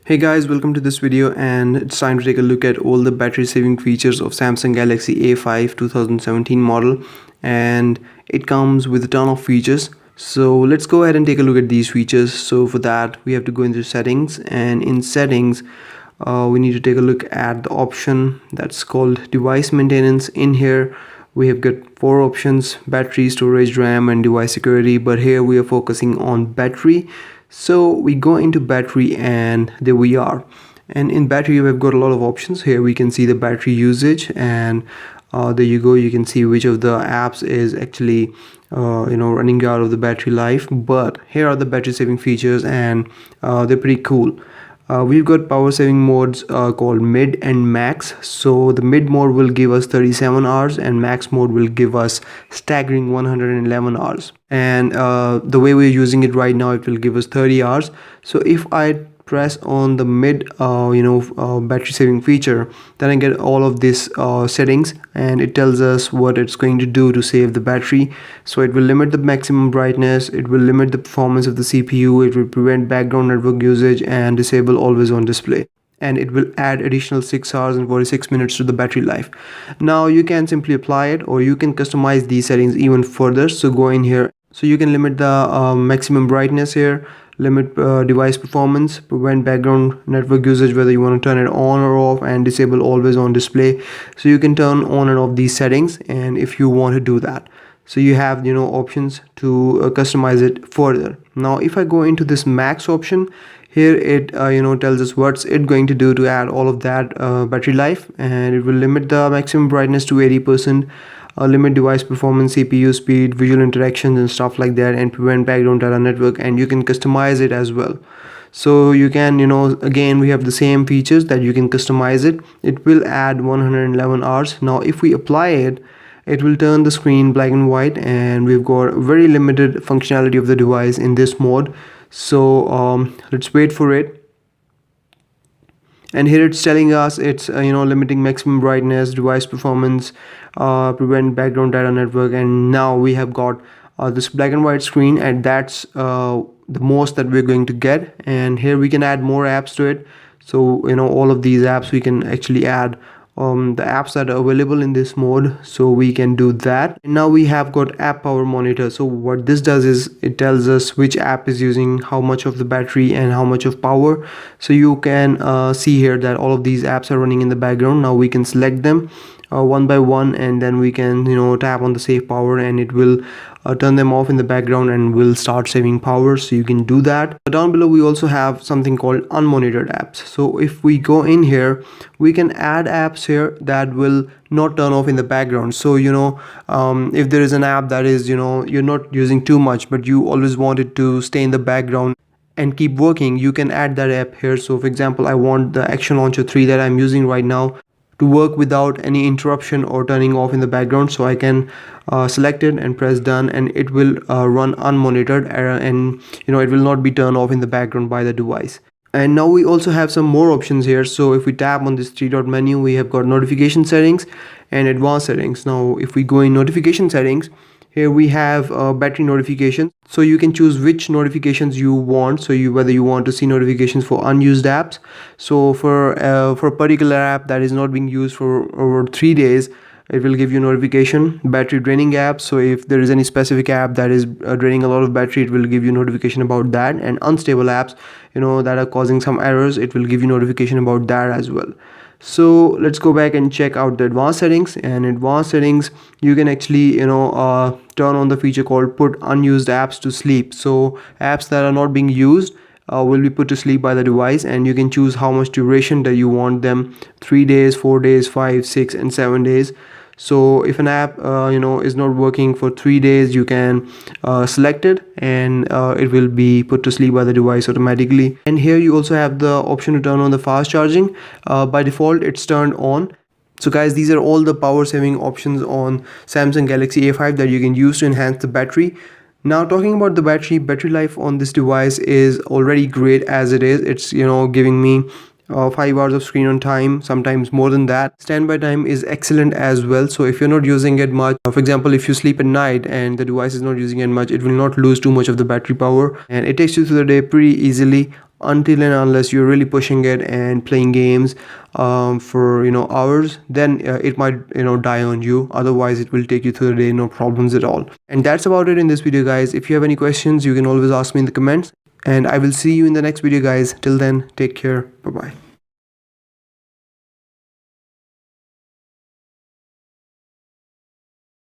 Hey guys, welcome to this video, and it's time to take a look at all the battery saving features of Samsung Galaxy A5 2017 model, and it comes with a ton of features. So let's go ahead and take a look at these features. So for that we have to go into settings, and in settings we need to take a look at the option that's called device maintenance. In here we have got four options: battery, storage, RAM and device security, but here we are focusing on battery. So we go into battery and there we are, and in battery we've got a lot of options. Here we can see the battery usage, and there you go, you can see which of the apps is actually running out of the battery life. But here are the battery saving features, and they're pretty cool. We've got power saving modes called mid and max. So the mid mode will give us 37 hours and max mode will give us staggering 111 hours. And the way we're using it right now, it will give us 30 hours. So if I press on the mid battery saving feature, then I get all of these settings, and it tells us what it's going to do to save the battery. So it will limit the maximum brightness, it will limit the performance of the CPU, it will prevent background network usage and disable always on display, and it will add additional 6 hours and 46 minutes to the battery life. Now you can simply apply it, or you can customize these settings even further. So go in here, so you can limit the maximum brightness here, limit device performance, prevent background network usage, whether you want to turn it on or off, and disable always on display. So you can turn on and off these settings, and if you want to do that, so you have options to customize it further. Now if I go into this max option, here it tells us what's it going to do to add all of that battery life, and it will limit the maximum brightness to 80%, limit device performance, CPU speed, visual interactions and stuff like that, and prevent background data network. And you can customize it as well. So you can again, we have the same features that you can customize it. It will add 111 hours. Now if we apply it, it will turn the screen black and white, and we've got very limited functionality of the device in this mode. So let's wait for it. And here it's telling us it's limiting maximum brightness, device performance, prevent background data network, and now we have got this black and white screen, and that's the most that we're going to get. And here we can add more apps to it. So all of these apps we can actually add the apps that are available in this mode, so we can do that. And now we have got app power monitor. So what this does is it tells us which app is using how much of the battery and how much of power. So you can see here that all of these apps are running in the background. Now we can select them one by one, and then we can tap on the save power, and it will turn them off in the background and will start saving power. So you can do that. Down below we also have something called unmonitored apps. So if we go in here, we can add apps here that will not turn off in the background. So if there is an app that is you're not using too much, but you always want it to stay in the background and keep working, you can add that app here. So for example, I want the Action Launcher 3 that I'm using right now to work without any interruption or turning off in the background. So I can select it and press done, and it will run unmonitored, and it will not be turned off in the background by the device. And now we also have some more options here. So if we tap on this three dot menu, we have got notification settings and advanced settings. Now if we go in notification settings, here we have battery notifications. So you can choose which notifications you want. So whether you want to see notifications for unused apps. So for a particular app that is not being used for over 3 days, it will give you notification. Battery draining apps, so if there is any specific app that is draining a lot of battery, it will give you notification about that. And unstable apps that are causing some errors, it will give you notification about that as well. So let's go back and check out the advanced settings. And advanced settings, you can actually turn on the feature called put unused apps to sleep. So apps that are not being used will be put to sleep by the device, and you can choose how much duration that you want them: 3 days, 4 days, 5, 6 and 7 days. So if an app is not working for 3 days, you can select it, and it will be put to sleep by the device automatically. And here you also have the option to turn on the fast charging. By default it's turned on. So guys, these are all the power saving options on Samsung Galaxy A5 that you can use to enhance the battery. Now talking about the battery life on this device is already great as it is. It's giving me 5 hours of screen on time, sometimes more than that. Standby time is excellent as well. So if you're not using it much, for example, if you sleep at night and the device is not using it much, it will not lose too much of the battery power, and it takes you through the day pretty easily. until and unless you're really pushing it and playing games for hours, then it might die on you. Otherwise it will take you through the day, no problems at all. And that's about it in this video, guys. If you have any questions, you can always ask me in the comments, and I will see you in the next video, guys. Till then, take care. Bye bye.